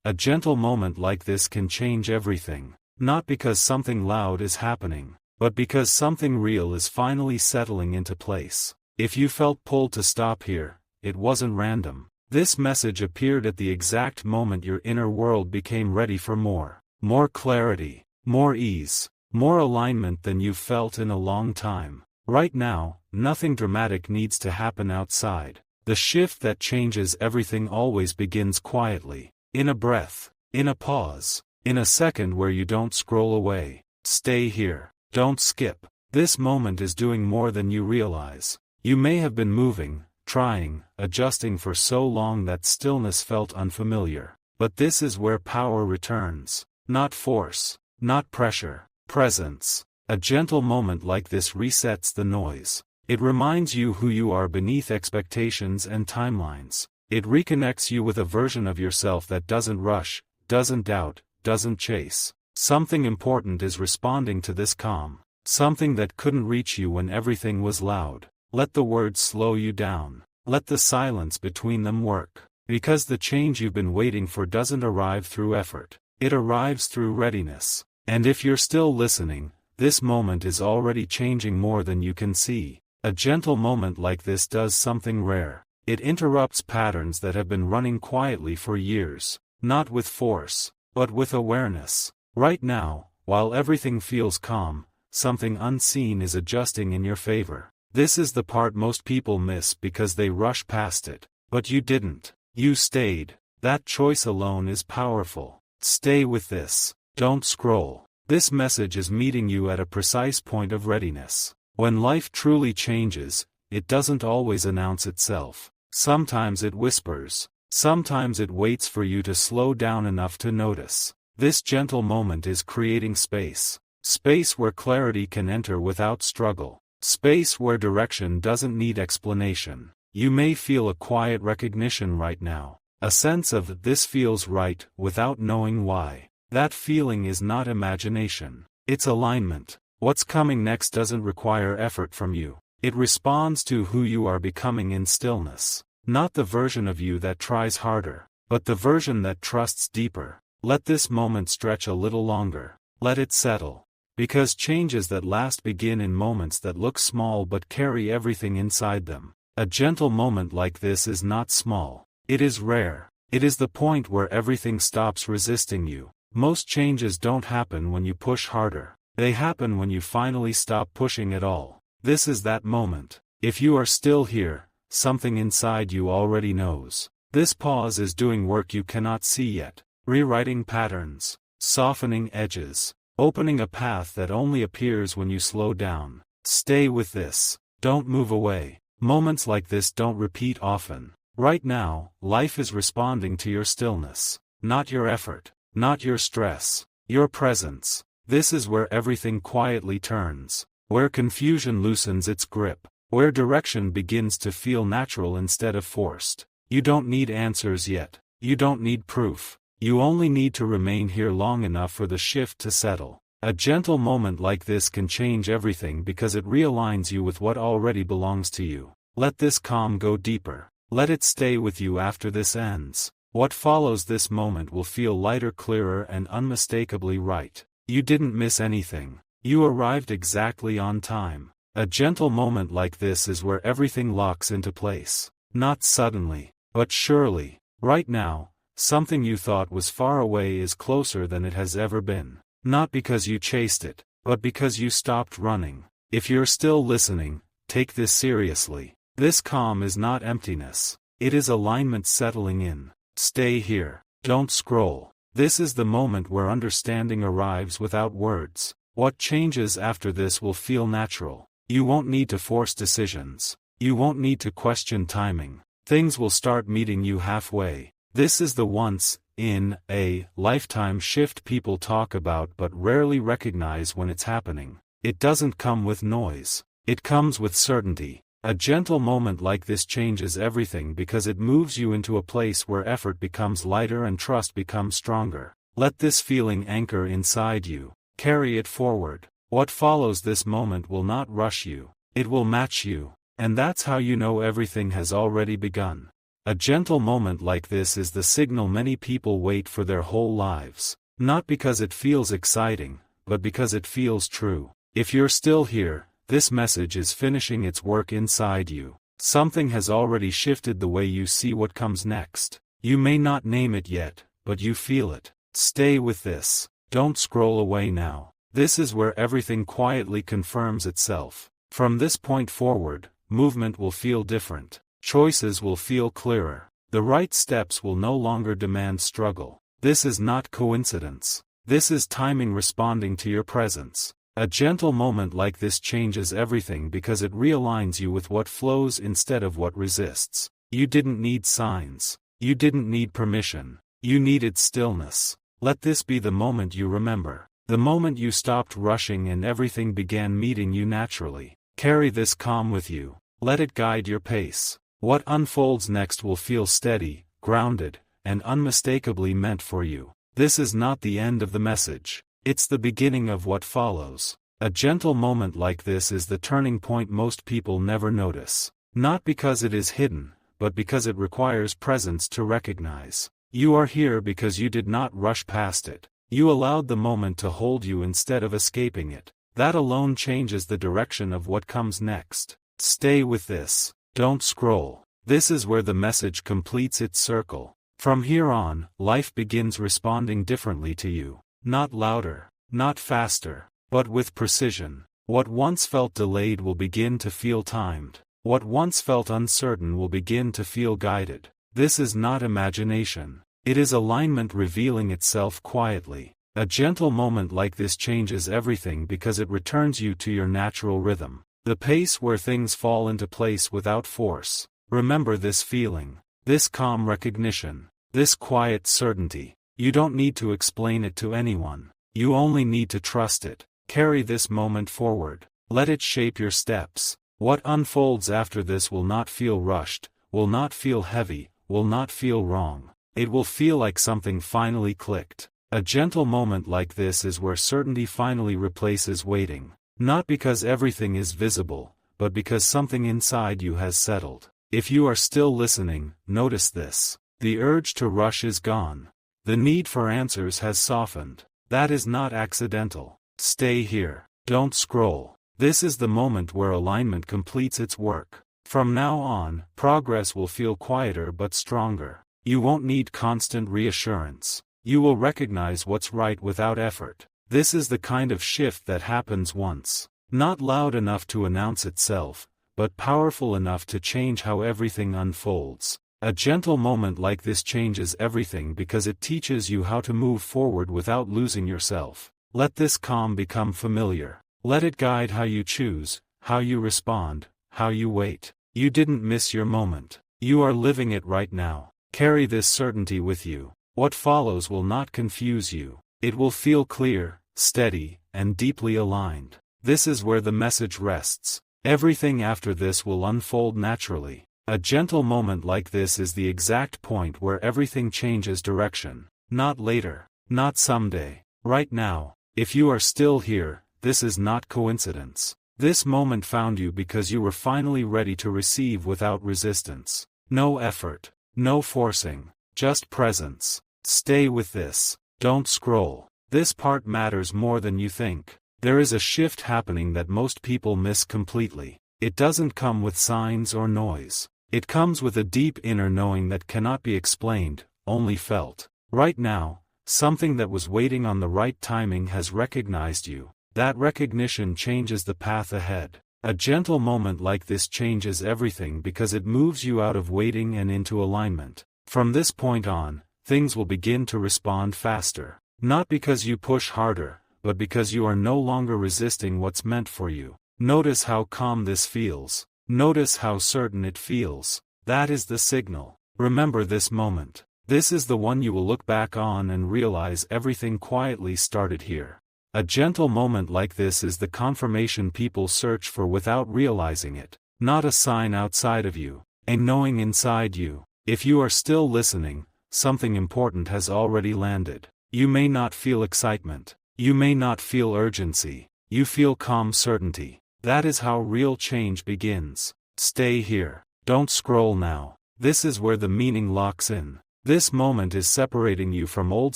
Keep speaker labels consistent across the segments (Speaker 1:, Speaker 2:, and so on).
Speaker 1: A gentle moment like this can change everything. Not because something loud is happening, but because something real is finally settling into place. If you felt pulled to stop here, it wasn't random. This message appeared at the exact moment your inner world became ready for more. More clarity, more ease, more alignment than you've felt in a long time. Right now, nothing dramatic needs to happen outside. The shift that changes everything always begins quietly. In a breath, in a pause, in a second where you don't scroll away. Stay here. Don't skip. This moment is doing more than you realize. You may have been moving, trying, adjusting for so long that stillness felt unfamiliar. But this is where power returns. Not force, not pressure, presence. A gentle moment like this resets the noise. It reminds you who you are beneath expectations and timelines. It reconnects you with a version of yourself that doesn't rush, doesn't doubt, doesn't chase. Something important is responding to this calm. Something that couldn't reach you when everything was loud. Let the words slow you down. Let the silence between them work. Because the change you've been waiting for doesn't arrive through effort. It arrives through readiness. And if you're still listening, this moment is already changing more than you can see. A gentle moment like this does something rare. It interrupts patterns that have been running quietly for years. Not with force, but with awareness. Right now, while everything feels calm, something unseen is adjusting in your favor. This is the part most people miss because they rush past it. But you didn't. You stayed. That choice alone is powerful. Stay with this. Don't scroll. This message is meeting you at a precise point of readiness. When life truly changes, it doesn't always announce itself. Sometimes it whispers. Sometimes it waits for you to slow down enough to notice. This gentle moment is creating space. Space where clarity can enter without struggle. Space where direction doesn't need explanation. You may feel a quiet recognition right now. A sense of "this feels right" without knowing why. That feeling is not imagination. It's alignment. What's coming next doesn't require effort from you. It responds to who you are becoming in stillness. Not the version of you that tries harder, but the version that trusts deeper. Let this moment stretch a little longer. Let it settle. Because changes that last begin in moments that look small but carry everything inside them. A gentle moment like this is not small. It is rare. It is the point where everything stops resisting you. Most changes don't happen when you push harder. They happen when you finally stop pushing at all. This is that moment. If you are still here, something inside you already knows. This pause is doing work you cannot see yet. Rewriting patterns, softening edges, opening a path that only appears when you slow down. Stay with this. Don't move away. Moments like this don't repeat often. Right now, life is responding to your stillness. Not your effort. Not your stress. Your presence. This is where everything quietly turns. Where confusion loosens its grip. Where direction begins to feel natural instead of forced. You don't need answers yet. You don't need proof. You only need to remain here long enough for the shift to settle. A gentle moment like this can change everything because it realigns you with what already belongs to you. Let this calm go deeper. Let it stay with you after this ends. What follows this moment will feel lighter, clearer, and unmistakably right. You didn't miss anything. You arrived exactly on time. A gentle moment like this is where everything locks into place. Not suddenly, but surely. Right now, something you thought was far away is closer than it has ever been. Not because you chased it, but because you stopped running. If you're still listening, take this seriously. This calm is not emptiness. It is alignment settling in. Stay here. Don't scroll. This is the moment where understanding arrives without words. What changes after this will feel natural. You won't need to force decisions. You won't need to question timing. Things will start meeting you halfway. This is the once in a lifetime shift people talk about but rarely recognize when it's happening. It doesn't come with noise. It comes with certainty. A gentle moment like this changes everything because it moves you into a place where effort becomes lighter and trust becomes stronger. Let this feeling anchor inside you. Carry it forward. What follows this moment will not rush you. It will match you. And that's how you know everything has already begun. A gentle moment like this is the signal many people wait for their whole lives. Not because it feels exciting, but because it feels true. If you're still here, this message is finishing its work inside you. Something has already shifted the way you see what comes next. You may not name it yet, but you feel it. Stay with this. Don't scroll away now. This is where everything quietly confirms itself. From this point forward, movement will feel different. Choices will feel clearer. The right steps will no longer demand struggle. This is not coincidence. This is timing responding to your presence. A gentle moment like this changes everything because it realigns you with what flows instead of what resists. You didn't need signs. You didn't need permission. You needed stillness. Let this be the moment you remember. The moment you stopped rushing and everything began meeting you naturally. Carry this calm with you. Let it guide your pace. What unfolds next will feel steady, grounded, and unmistakably meant for you. This is not the end of the message. It's the beginning of what follows. A gentle moment like this is the turning point most people never notice. Not because it is hidden, but because it requires presence to recognize. You are here because you did not rush past it. You allowed the moment to hold you instead of escaping it. That alone changes the direction of what comes next. Stay with this. Don't scroll. This is where the message completes its circle. From here on, life begins responding differently to you. Not louder, not faster, but with precision. What once felt delayed will begin to feel timed. What once felt uncertain will begin to feel guided. This is not imagination. It is alignment revealing itself quietly. A gentle moment like this changes everything because it returns you to your natural rhythm. The pace where things fall into place without force. Remember this feeling. This calm recognition. This quiet certainty. You don't need to explain it to anyone. You only need to trust it. Carry this moment forward. Let it shape your steps. What unfolds after this will not feel rushed, will not feel heavy, will not feel wrong. It will feel like something finally clicked. A gentle moment like this is where certainty finally replaces waiting. Not because everything is visible, but because something inside you has settled. If you are still listening, notice this. The urge to rush is gone. The need for answers has softened. That is not accidental. Stay here. Don't scroll. This is the moment where alignment completes its work. From now on, progress will feel quieter but stronger. You won't need constant reassurance. You will recognize what's right without effort. This is the kind of shift that happens once. Not loud enough to announce itself, but powerful enough to change how everything unfolds. A gentle moment like this changes everything because it teaches you how to move forward without losing yourself. Let this calm become familiar. Let it guide how you choose, how you respond, how you wait. You didn't miss your moment. You are living it right now. Carry this certainty with you. What follows will not confuse you. It will feel clear, steady, and deeply aligned. This is where the message rests. Everything after this will unfold naturally. A gentle moment like this is the exact point where everything changes direction. Not later, not someday, right now. If you are still here, this is not coincidence. This moment found you because you were finally ready to receive without resistance. No effort, no forcing, just presence. Stay with this. Don't scroll. This part matters more than you think. There is a shift happening that most people miss completely. It doesn't come with signs or noise. It comes with a deep inner knowing that cannot be explained, only felt. Right now, something that was waiting on the right timing has recognized you. That recognition changes the path ahead. A gentle moment like this changes everything because it moves you out of waiting and into alignment. From this point on, things will begin to respond faster. Not because you push harder, but because you are no longer resisting what's meant for you. Notice how calm this feels. Notice how certain it feels. That is the signal. Remember this moment. This is the one you will look back on and realize everything quietly started here. A gentle moment like this is the confirmation people search for without realizing it. Not a sign outside of you, a knowing inside you. If you are still listening, something important has already landed. You may not feel excitement. You may not feel urgency. You feel calm certainty. That is how real change begins. Stay here. Don't scroll now. This is where the meaning locks in. This moment is separating you from old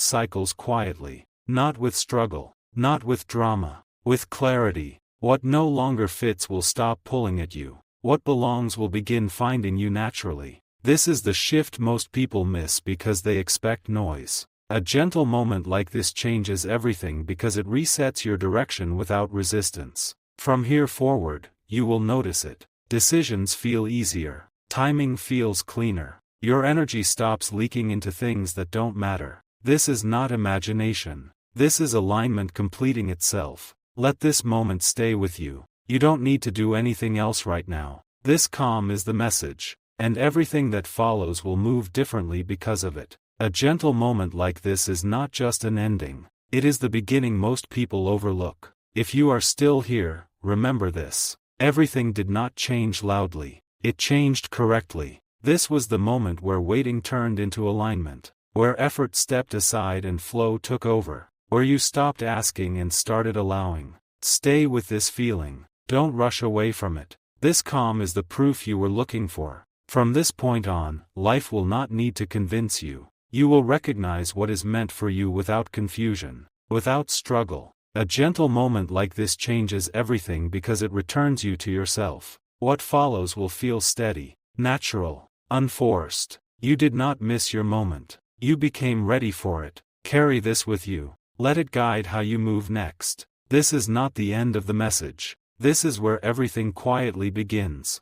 Speaker 1: cycles quietly, not with struggle, not with drama, with clarity. What no longer fits will stop pulling at you. What belongs will begin finding you naturally. This is the shift most people miss because they expect noise. A gentle moment like this changes everything because it resets your direction without resistance. From here forward, you will notice it. Decisions feel easier. Timing feels cleaner. Your energy stops leaking into things that don't matter. This is not imagination. This is alignment completing itself. Let this moment stay with you. You don't need to do anything else right now. This calm is the message, and everything that follows will move differently because of it. A gentle moment like this is not just an ending. It is the beginning most people overlook. If you are still here, remember this. Everything did not change loudly. It changed correctly. This was the moment where waiting turned into alignment, where effort stepped aside and flow took over, where you stopped asking and started allowing. Stay with this feeling. Don't rush away from it. This calm is the proof you were looking for. From this point on, life will not need to convince you. You will recognize what is meant for you without confusion, without struggle. A gentle moment like this changes everything because it returns you to yourself. What follows will feel steady, natural, unforced. You did not miss your moment. You became ready for it. Carry this with you. Let it guide how you move next. This is not the end of the message. This is where everything quietly begins.